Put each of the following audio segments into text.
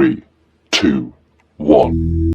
3, 2, 1.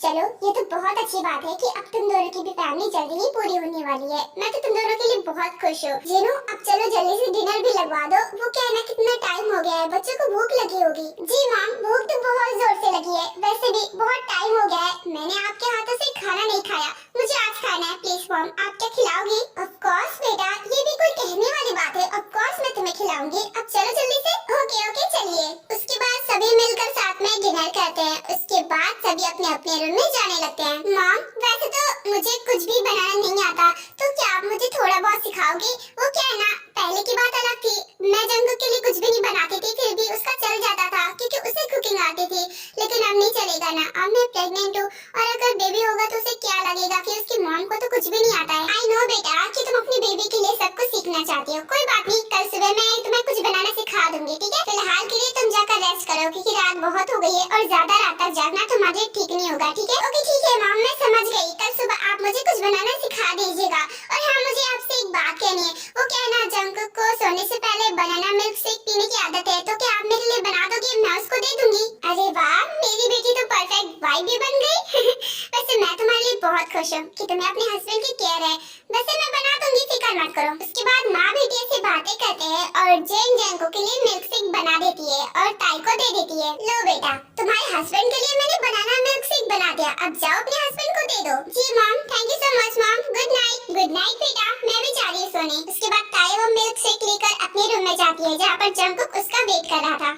चलो ये तो बहुत अच्छी बात है कि अब तुम दोनों की भी फैमिली जल्दी ही पूरी होने वाली है। मैं तो तुम दोनों के लिए बहुत खुश हूँ। जीनू अब चलो जल्दी से डिनर भी लगवा दो। वो क्या है ना, कितना टाइम हो गया है, बच्चों को भूख लगी होगी। जी मैम, भूख तो बहुत जोर से लगी है। वैसे भी बहुत टाइम हो गया है, मैंने आपके हाथों से खाना नहीं खाया। मुझे आज खाना है। प्लीज मॉम, आप क्या खिलाओगी? ऑफ कोर्स बेटा, ये भी कोई कहने वाली बात है। ऑफ कोर्स मैं तुम्हें खिलाऊंगी। अब चलो जल्दी से। ओके ओके चलिए। उसके बाद सभी मिलकर साथ में डिनर करते हैं। उसके बाद सभी अपने अपने रूम में जाने लगते हैं। मॉम, वैसे तो मुझे कुछ भी बनाना नहीं आता, तो क्या आप मुझे थोड़ा बहुत सिखाओगी? वो क्या है ना, पहले की बात अलग थी। मैं जंगल के लिए कुछ भी नहीं बनाती थी, फिर भी उसका चल जाता था क्योंकि उसे कुकिंग आती थी। लेकिन अब नहीं चलेगा ना, अब मैं प्रेग्नेंट हूँ और अगर बेबी होगा तो उसे क्या लगेगा कि उसकी मॉम को तो कुछ भी नहीं आता है। आई नो बेटा कि तुम अपनी बेबी के लिए सब कुछ सीखना चाहती हो। कोई बात नहीं, कल सुबह मैं तुम्हें कुछ बनाना सिखा दूंगी, ठीक है? फिलहाल के लिए तुम जाकर रेस्ट करो क्योंकि रात बहुत हो गई है और ज्यादा रात तक जागना तुम्हारे ठीक नहीं होगा, ठीक है? ओके ठीक है मॉम, मैं समझ गई। कल सुबह आप मुझे कुछ बनाना सिखा दीजिएगा। और हाँ, मुझे आपसे एक बात कहनी है। वो क्या है ना, जंगल को सोने से पहले बनाना मिल्क शेक पीने की आदत है, तो क्या आप मेरे लिए बना दोगे? मैं उसको दे दूंगी। अरे वाह, मेरी बेटी तो परफेक्ट वाइफ भी बन गई। वैसे मैं तुम्हारे लिए बहुत खुश हूँ कि तुम्हें अपने हस्बैंड की केयर है। वैसे मैं बना दूंगी, फिक्र मत करो। उसके बाद माँ बेटी ऐसे बातें करते हैं और जेन जंगो के लिए मिल्क शेक बना देती है और ताई को दे देती है। लो बेटा, तुम्हारे हस्बैंड के लिए मैंने बनाना मिल्क शेक बना दिया। अब जाओ अपने हस्बैंड को दे दो। जी mom, thank you so much mom. Good night. Good night बेटा, मैं भी जा रही हूँ सोने। उसके बाद ताई वो मिल्क शेक लेकर अपने रूम में जाती है जहाँ पर जंगकुक उसका वेट कर रहा था।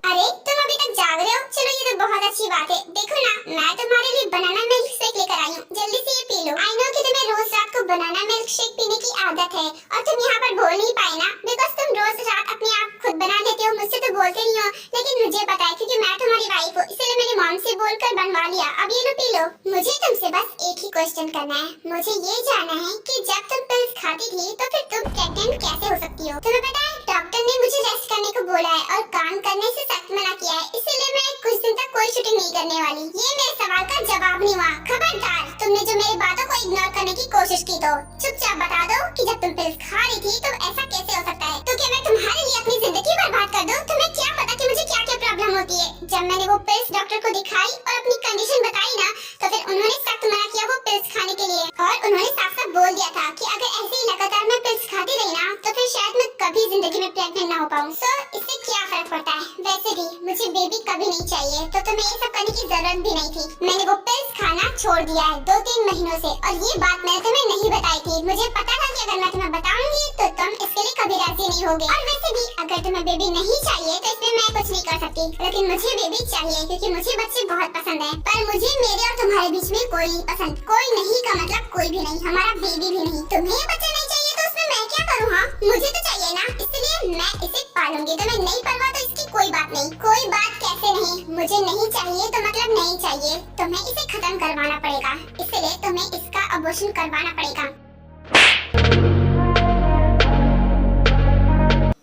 अरे तुम अभी तक जाग रहे हो? चलो ये तो बहुत अच्छी बात है। देखो ना, मैं तुम्हारे लिए बनाना मिल्क शेक लेकर आई हूँ, जल्दी से ये पी लो। आई नो कि तुम्हें रोज रात को बनाना मिल्क शेक पीने की आदत है और तुम यहाँ पर बोल नहीं पाए ना, बिकॉज तुम रोज रात अपने आप खुद बना लेते हो, मुझसे तो बोलते नहीं हो। लेकिन मुझे पता है क्योंकि मैं तुम्हारी वाइफ हूँ, इसलिए मैंने मॉम से बोलकर बनवा लिया। अब ये लो पी लो। मुझे तुमसे बस एक ही क्वेश्चन करना है। मुझे ये जानना है कि जब तुम पिल्स खाती थी तो फिर तुम प्रेग्नेंट कैसे हो सकती हो? तुम्हें पता है डॉक्टर ने मुझे रेस्ट करने को बोला है और काम करने से सख्त मना किया है, इसीलिए मैं कुछ दिन तक कोई शूटिंग नहीं करने वाली। ये मेरे सवाल का जवाब नहीं हुआ। खबरदार, तुमने जो मेरी बातों को इग्नोर करने की कोशिश की तो चुपचाप बता दो कि जब तुम पिल्स खा रही थी तो ऐसा कैसे हो सकता है? तो क्या मैं तुम्हारे लिए अपनी जिंदगी बर्बाद कर दूं? तुम्हें क्या पता कि मुझे क्या क्या प्रॉब्लम होती है? जब मैंने वो पिल्स डॉक्टर को दिखाई और अपनी कंडीशन बताई ना, तो फिर उन्होंने सख्त मना किया वो पिल्स खाने के लिए और उन्होंने साफ साफ बोल दिया था कि अगर ऐसे ही लगातार मैं पिल्स खाती रही ना तो फिर शायद मैं कभी जिंदगी में प्रेग्नेंट ना हो पाऊं। सो इससे क्या फर्क पड़ता है? वैसे भी मुझे बेबी कभी नहीं चाहिए, तो तुम्हें ये सब करने की जरूरत भी नहीं थी। मैंने वो पिल्स खाना छोड़ दिया है 2-3 महीनों से और ये बात मैंने तुम्हें नहीं बताई थी। मुझे पता था कि अगर मैं तुम्हें बताऊंगी तो तुम इसके लिए कभी राजी नहीं होगे। और वैसे भी अगर तुम्हें बेबी नहीं चाहिए तो इसमें मैं कुछ नहीं कर सकती, लेकिन मुझे बेबी चाहिए क्योंकि मुझे बच्चे बहुत पसंद है। पर मुझे मेरे और तुम्हारे बीच में कोई नहीं पसंद। कोई नहीं का मतलब कोई भी नहीं, हमारा बेबी भी नहीं। तुम्हें बच्चा नहीं चाहिए तो उसमें मैं क्या करूँ? हाँ, मुझे तो चाहिए ना, इसलिए मैं इसे पालूंगी। तुम्हें नहीं परवाह तो इसकी कोई बात नहीं। कोई बात कैसे नहीं? मुझे नहीं चाहिए तो मतलब नहीं चाहिए। तुम्हें इसे खत्म करवाना पड़ेगा, इसलिए तुम्हें इसका अबॉर्शन करवाना पड़ेगा।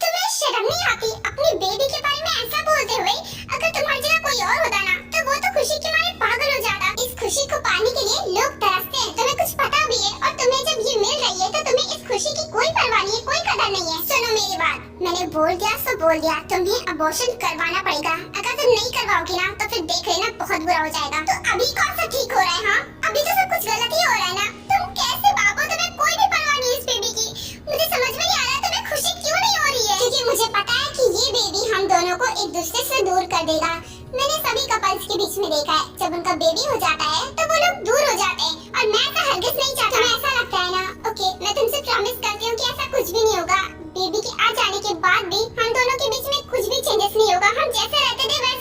तुम्हें शर्म नहीं आती अपनी बेबी के बारे में ऐसा बोलते हुए? अगर तुम्हारी जगह कोई और होता ना तो वो तो खुशी के मारे पागल हो जाता। इस खुशी को पाने के लिए लोग तरसते हैं, तुम्हें कुछ पता भी है। और तुम्हें जब ये मिल रही है तो तुम्हें इस खुशी की कोई परवाह नहीं है, कोई कदर नहीं है। सुनो मेरी बात, मैंने बोल दिया सो बोल दिया। तुम्हें अबॉर्शन करवाना पड़ेगा। अगर तुम नहीं करवाओगी ना तो फिर देख लेना बहुत बुरा हो जाएगा। तो अभी कौन सा ठीक हो रहा है? हाँ, अभी तो सब कुछ गलत ही हो रहा है ना। तुम कैसे बाप हो? तुम्हें कोई भी परवाह नहीं इस बेबी की। मुझे समझ में नहीं आ रहा तुम्हें खुशी क्यों नहीं हो रही है? क्योंकि मुझे पता है कि ये बेबी हम दोनों को एक दूसरे से दूर कर देगा। मैंने सभी कपल्स के बीच में देखा है, जब उनका बेबी हो जाता है तो वो लोग दूर हो जाते हैं और मैं ऐसा हरगिज नहीं चाहता। तुम्हें ऐसा लगता है ना? ओके, मैं तुमसे प्रॉमिस करती हूँ कि ऐसा कुछ भी नहीं होगा। बेबी के आ जाने के बाद भी हम दोनों के बीच में कुछ भी चेंजेस नहीं होगा। हम जैसे रहते थे वैसे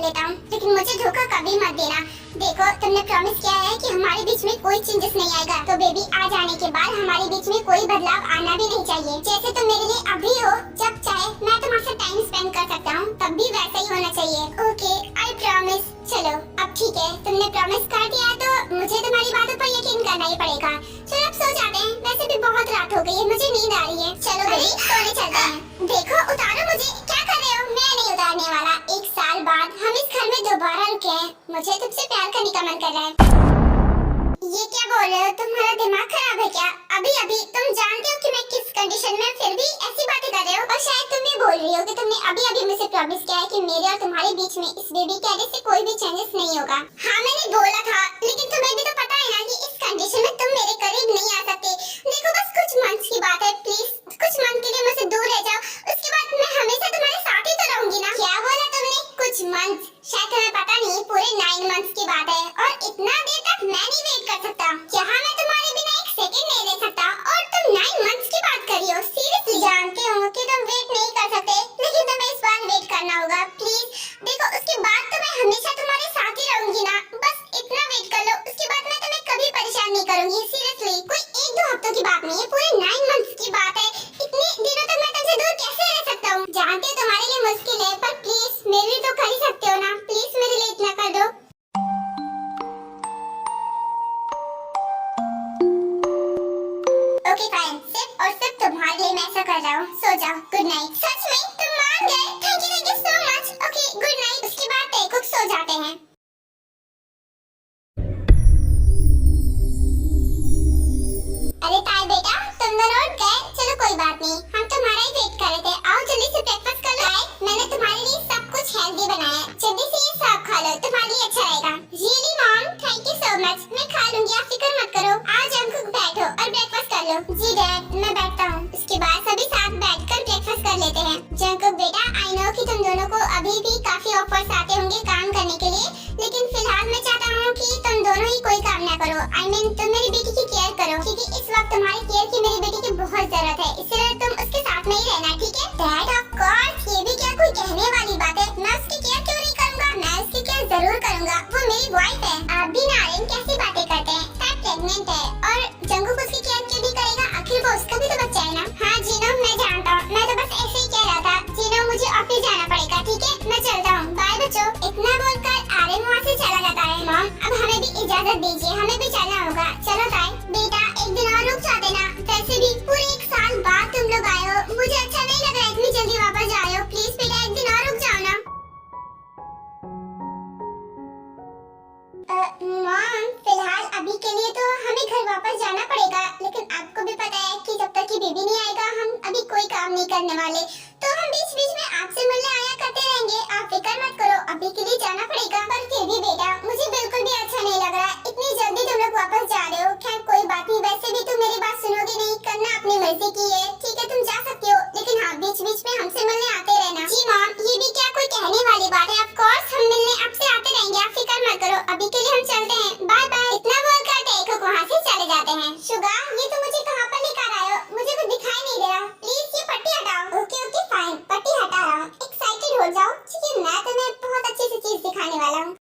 देता हूँ, लेकिन मुझे धोखा कभी मत देना। देखो, तुमने प्रॉमिस किया है कि हमारे बीच में कोई चेंजेस नहीं आएगा, तो बेबी आ जाने के बाद हमारे बीच में कोई बदलाव आना भी नहीं चाहिए। जैसे तुम मेरे लिए अभी हो, जब चाहे मैं तुम्हारे साथ टाइम स्पेंड कर सकता हूँ, तब भी वैसा ही होना चाहिए। Okay, I promise. चलो अब ठीक है, तुमने प्रॉमिस कर दिया है तो मुझे तुम्हारी बातों पर यकीन करना ही पड़ेगा। चलो अब सो जाते हैं, वैसे भी बहुत रात हो गई है, मुझे नींद आ रही है। चलो बेबी सोने चलते हैं। देखो उतारो मुझे, क्या कर रहे हो? मैं नहीं उतारने वाला। 1 साल बाद हम इस घर में दोबारा रुके हैं, मुझे तुमसे प्यार करने का मन कर रहा है। ये क्या बोल रहे हो? तुम्हारा दिमाग खराब है क्या? अभी अभी तुम जानते हो कि मैं किस कंडीशन में, फिर भी ऐसी बातें कर रहे हो। और शायद तुम ये बोल रही हो कि तुमने अभी अभी मुझसे प्रॉमिस किया है कि मेरे और तुम्हारे बीच में इस बेबी के आने से कोई भी चेंजेस नहीं होगा। हाँ मैंने बोला था, लेकिन तुम्हें भी तो पता है ना कि इस कंडीशन में तुम मेरे करीब नहीं आ सकते। देखो बस कुछ मंथ्स की बात है, प्लीज कुछ मंथ के लिए मुझसे दूर रह जाओ, उसके बाद मैं हमेशा तुम्हारे साथ ही तो रहूंगी ना। क्या बोला तुमने? कुछ मंथ्स? शायद तुम्हें पता नहीं, पूरे 9 मंथ्स की बात है, और इतना देर तक मैं नहीं वेट कर सकता। यहाँ मैं तुम्हारे बिना 1 सेकंड नहीं रह सकता, और तुम 9 मंथ्स की बात कर रही हो? सीरियसली? जानते हो कि तुम वेट नहीं कर सकते, लेकिन तुम्हें इस बार वेट करना होगा प्लीज। देखो उसके बाद तो मैं हमेशा तुम्हारे साथ ही रहूंगी ना, बस इतना वेट कर लो, उसके बाद मैं तुम्हें कभी परेशान नहीं करूंगी। सीरियसली, कोई 1-2 हफ्तों की बात नहीं है, पूरे 9 मंथ्स की बात है। इतने दिनों तक मैं तुमसे दूर कैसे रह सकता हूँ? जानते हो तुम्हारे लिए मुश्किल है, पर प्लीज मेरे लिए तो कर ही सकते हो ना, प्लीज मेरे लिए इतना कर दो। ओके फाइन, सिर्फ और सिर्फ तुम्हारे लिए मैं ऐसा कर रहा हूँ। सो जाओ, गुड नाइट। सच में तुम मान गए? Thank you so much. Okay good night. उसके बाद टेकुक सो जाते हैं। अरे ताई बेटा, तुम दोनों उठ गए? चलो कोई बात नहीं, हम तुम्हारा ही वेट कर रहे थे। आओ जल्दी से ब्रेकफास्ट कर लो। मैंने तुम्हारे लिए सब कुछ हेल्दी बनाया है, जल्दी से ये सब खा लो, तुम्हारे लिए अच्छा रहेगा। Really mom, thank you so much. मैं खा लूंगी, आप फिक्र मत करो। आओ जंकुक बैठो और ब्रेकफास्ट कर लो। जी डैड, मैं बैठता हूँ। उसके बाद सभी साथ बैठकर ब्रेकफास्ट कर लेते हैं। जंकुक बेटा, आई नो कि तुम दोनों को अभी भी काफी ऑफर्स आते होंगे काम करने के लिए, लेकिन फिलहाल मैं चाहता हूँ कि तुम दोनों ही कोई काम ना करो। आई मीन तुम मेरी बेटी की केयर करो, क्योंकि इस वक्त तुम्हारी केयर की मेरी बेटी की बहुत जरूरत है, इसलिए तुम उसके साथ में ही रहना, ठीक है? डैड ऑफ कोर्स, ये भी क्या कोई कहने वाली बात है? मैं उसकी केयर क्यों नहीं करूँगा? मैं उसकी केयर जरूर करूँगा, वो मेरी वाइफ है। आप भी नारिन कैसी बातें करते हैं? शायद प्रेग्नेंट है, और जंगुक उसकी केयर क्यों नहीं करेगा? आखिर वो उसका भी तो बच्चा है ना। हाँ जीनो, मैं जानता हूँ, मैं तो बस ऐसे ही कह रहा था। जीनो मुझे ऑफिस जाना पड़ेगा, ठीक है? मैं चलता हूँ, बाय बच्चों। इतना बोलकर आर्यन वहाँ से चला जाता है। मॉम अब हमें भी इजाजत दीजिए, हमें भी चलना होगा। चलो ताई बेटा, एक दिन और रुक जाते ना, वैसे भी पूरे 1 साल बाद तुम लोग आए हो, मुझे अच्छा नहीं लग रहा है इतनी जल्दी वापस जा रहे हो। प्लीज बेटा एक दिन और रुक जाओ ना। मॉम फिलहाल अभी के लिए तो हमें घर वापस जाना पड़ेगा, लेकिन आपको भी पता है कि जब तक कि बेबी नहीं आएगा हम अभी कोई काम नहीं करने वाले, तो हम बीच बीच में आपसे मिलने आया करते रहेंगे। आप फिक्र मत करो, अभी के लिए जाना पड़ेगा। पर फिर भी बेटा, मुझे बिल्कुल भी अच्छा नहीं लग रहा है, इतनी जल्दी तुम लोग वापस जा रहे हो। खैर कोई बात नहीं, वैसे भी तुम मेरी बात सुनोगे नहीं, करना अपनी मर्जी की है, ठीक है? तुम जा सकते हो, लेकिन हाँ बीच बीच में हमसे मिलने आते रहना। जी मॉम, ये भी क्या कोई कहने वाली बात है? ऑफ कोर्स हम मिलने आपसे आते रहेंगे, आप फिक्र मत करो। अभी के लिए हम चलते हैं, बाय बाय। इतना बोलकर टेकुक वहाँ से चले जाते हैं। शुगा, ये तुम मुझे कहाँ पर लेकर आए हो? मुझे कुछ दिखाई नहीं दे रहा, प्लीज ये पट्टी हटाओ। ओके ओके फाइन, पट्टी हटा रहा हूँ। एक्साइटेड हो जाओ, क्योंकि मैं तुम्हें बहुत अच्छी सी चीज दिखाने वाला हूँ।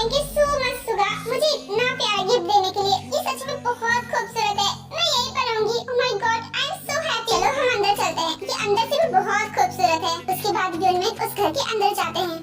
थैंक यू सो मच सुगा, मुझे इतना प्यारा गिफ्ट देने के लिए। ये सच में बहुत खूबसूरत है, मैं यहीं पर रहूंगी। Oh my God, I am so happy. चलो हम अंदर चलते हैं, ये अंदर से भी बहुत खूबसूरत है। उसके बाद यूनिक उस घर के अंदर जाते हैं।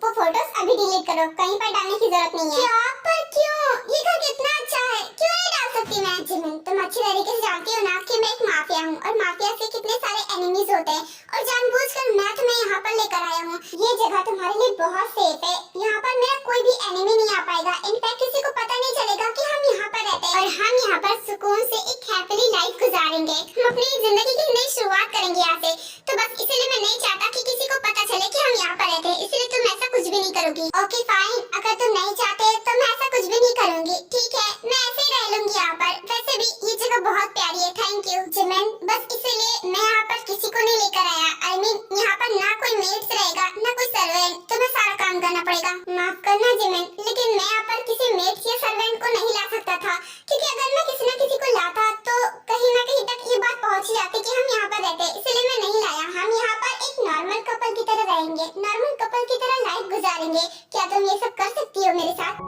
वो फोटोज अभी डिलीट करो, कहीं पर डालने की जरूरत नहीं है। क्या? पर क्यों? ये घर कितना अच्छा है, क्यों नहीं डाल सकती मैं? जिमिन, तुम अच्छी तरीके से जानती हो ना कि मैं एक माफिया हूँ और माफिया से कितने सारे एनिमीज होते हैं और जानबूझकर मैं तुम्हें यहाँ पर लेकर आया हूँ। ये जगह तुम्हारे लिए बहुत सेफ है, यहाँ पर मेरा कोई भी एनिमी नहीं आ पाएगा। इनफैक्ट किसी को पता नहीं चलेगा कि हम यहाँ पर रहते हैं और हम यहाँ पर सुकून से एक हैप्पीली लाइफ गुजारेंगे। हम अपनी जिंदगी की नई शुरुआत करेंगे यहाँ से। तो बस इसीलिए मैं नहीं चाहता कि किसी को पता चले कि हम यहाँ पर रहते हैं, इसलिए तुम ऐसा कुछ भी नहीं करोगी। ओके फाइन, अगर तुम नहीं चाहते तो मैं ऐसा कुछ भी नहीं करूंगी, ठीक है? मैं ऐसे ही रह लूंगी यहाँ पर। वैसे भी ये जगह बहुत प्यारी है। थैंक यू जिमिन, बस इसीलिए मैं यहाँ पर किसी को नहीं लेकर आया। आई मीन यहाँ पर ना कोई मेड्स रहेगा ना कोई सर्वेंट, तुम्हें सारा काम करना पड़ेगा। माफ करना जिमिन, लेकिन मैं यहाँ पर किसी मेड्स या सर्वेंट को नहीं ला सकता था, क्योंकि अगर मैं किसी न किसी को लाता तो कहीं ना कहीं तक ये बात पहुँच जाती कि हम यहाँ पर रहते, इसलिए मैं नहीं लाया। हम यहाँ पर एक नॉर्मल कपल की तरह रहेंगे, नॉर्मल कपल की तरह लाइफ गुजारेंगे। क्या तुम ये सब कर सकती हो मेरे साथ?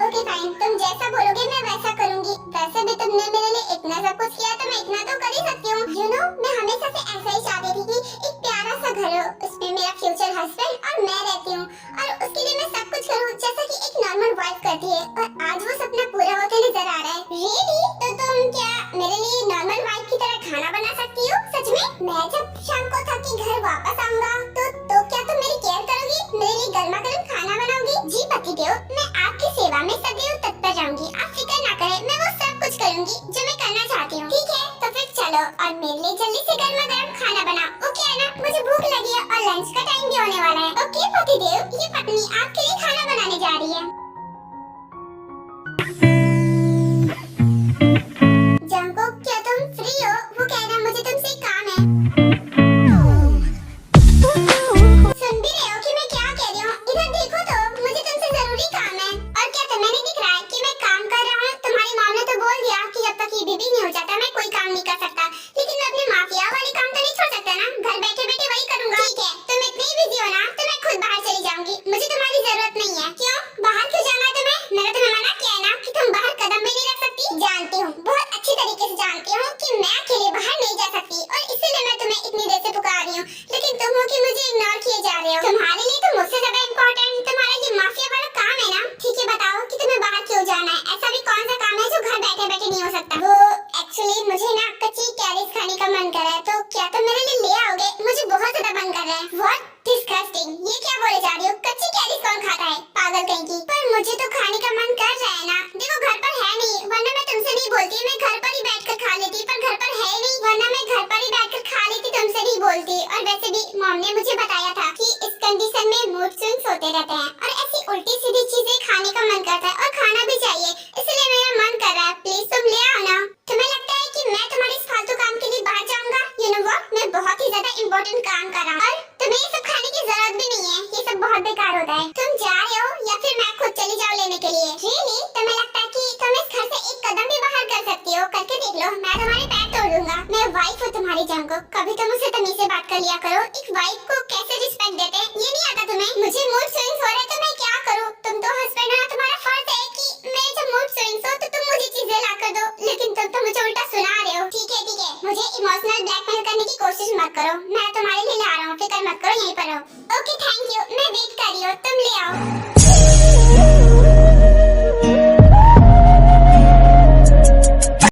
ओके फाइन, तुम जैसा बोलोगे मैं वैसा करूंगी। वैसे भी तुमने मेरे लिए इतना सब कुछ किया तो मैं इतना तो कर ही सकती हूँ। यू नो, मैं हमेशा से ऐसा ही चाहती थी कि एक प्यारा सा घर हो, उसमें मेरा फ्यूचर हस्बैंड और मैं रहती हूँ और उसके लिए मैं सब कुछ करूँ जैसा कि एक नॉर्मल वाइफ करती है। और आज वो सपना पूरा होते नजर आ रहा है। रियली? तो तुम क्या मेरे लिए नॉर्मल वाइफ की तरह खाना बना सकती हो? सच में? मैं जब शाम को थक के घर वापस आऊंगा तो क्या तुम मेरी केयर करोगी? मेरे लिए गर्मा गर्म खाना बनाओगी? जी पतिदेव, मैं आपकी सेवा में सदैव तत्पर रहूंगी। आप फिक्र ना करें, मैं वो सब कुछ करूंगी जो मैं करना चाहती हूँ। ठीक है, तो फिर चलो और मेरे लिए जल्दी से गर्मा गर्म खाना बनाओ। ओके है ना? मुझे भूख लगी है और लंच का टाइम भी होने वाला है। ओके पतिदेव, ये पत्नी आपके लिए खाना बनाने जा रही है। जंको, क्या तुम फ्री हो? वो कह रहा मुझे तुमसे एक काम है। सुन भी रहे हो कि मैं क्या कह रही हूँ? इधर देखो तो, मुझे तुमसे जरूरी काम है। और क्या तुम्हें नहीं दिख रहा है कि मैं काम कर रहा हूँ? तुम्हारी मॉम ने तो बोल दिया कि जब तक ये बेबी नहीं हो जाता मैं कोई काम नहीं कर सकता, लेकिन मैं अपने माफिया वाले काम तो नहीं छोड़ सकता ना। घर बैठे बैठे वही करूंगा। ठीक है, तुम इतनी बिजी हो ना तो मैं खुद बाहर चली जाऊंगी, मुझे तुम्हारी जरूरत नहीं है। क्यों? बाहर क्यों जाना है तुम्हें? मैंने तुम्हें मना किया है ना कि तुम बाहर कदम भी नहीं रख सकती। जानती हूँ, बहुत अच्छी तरीके से जानती हूँ कि मैं अकेले बाहर नहीं जा सकती और इसीलिए मैं तुम्हें इतनी देर से पुकार रही हूँ, लेकिन तुम हो कि मुझे इग्नोर किए जा रहे हो। तुम्हारे लिए तो मुझसे ज्यादा इम्पोर्टेंट तुम्हारा ये माफिया वाला काम है ना। ठीक है, बताओ कि तुम्हें बाहर क्यों जाना है? ऐसा भी कौन सा काम है जो घर बैठे बैठे नहीं हो सकता? वो एक्चुअली मुझे ना कच्ची कैरीज खाने का मन कर रहा है, तो क्या तुम मेरे लिए ले आओगे? मुझे बहुत ज्यादा मन कर रहा है। व्हाट डिस्गस्टिंग, ये क्या बोले जा रही हो? कच्ची कैरीज कौन खाता है, पागल कहीं की। पर मुझे तो खाने का मन कर रहा है ना। देखो घर पर है नहीं, वरना मैं तुमसे नहीं बोलती, मैं घर पर ही बैठकर खा लेती। पर घर पर है नहीं, वरना मैं घर पर ही बैठकर खा लेती, तुमसे नहीं बोलती। और वैसे भी मॉम ने मुझे बताया था कि इस कंडीशन में मूड स्विंग्स होते रहते हैं और ऐसी उल्टी सीधी चीजें खाने का मन करता है और खाना भी चाहिए, इसलिए मेरा मन कर रहा है। प्लीज तुम ले आओ ना। तुम्हें लगता है कि मैं तुम्हारे इस फालतू काम के लिए बाहर जाऊंगा? यू नो व्हाट, मैं बहुत ही ज्यादा इम्पोर्टेंट काम कर रहा हूँ और तुम्हें ये सब खाने की जरूरत भी नहीं है। ये सब बहुत बेकार होता है। तुम जा रहे हो या फिर मैं खुद चली जाऊँ लेने के लिए? रियली? तुम्हें लगता है कि तुम इस घर से एक कदम भी बाहर कर सकती हो? करके देख लो, मैं तुम्हारे पैर तोड़ दूंगा। मैं वाइफ हूँ तुम्हारी जंको, कभी तुम मुझसे तमीज से बात कर लिया करो। एक वाइफ को कैसे रिस्पेक्ट देते हैं ये नहीं आता तुम्हें? मुझे मूड स्विंग्स हो रहे तो मैं क्या करूँ? तुम तो हस्बैंड हो ना, तुम्हारा फर्ज है कि मैं जब मूड स्विंग्स हो तो तुम मुझे चीजें ला कर दो, लेकिन तुम तो मुझे उल्टा सुना रहे हो। ठीक है, मुझे इमोशनल ब्लैकमेल करने की कोशिश मत करो, मैं तुम्हारे लिए ला रहा हूँ, फिक्र मत करो, यहीं पर रहो। ओके थैंक यू, मैं वेट कर रही हूँ, तुम ले आओ।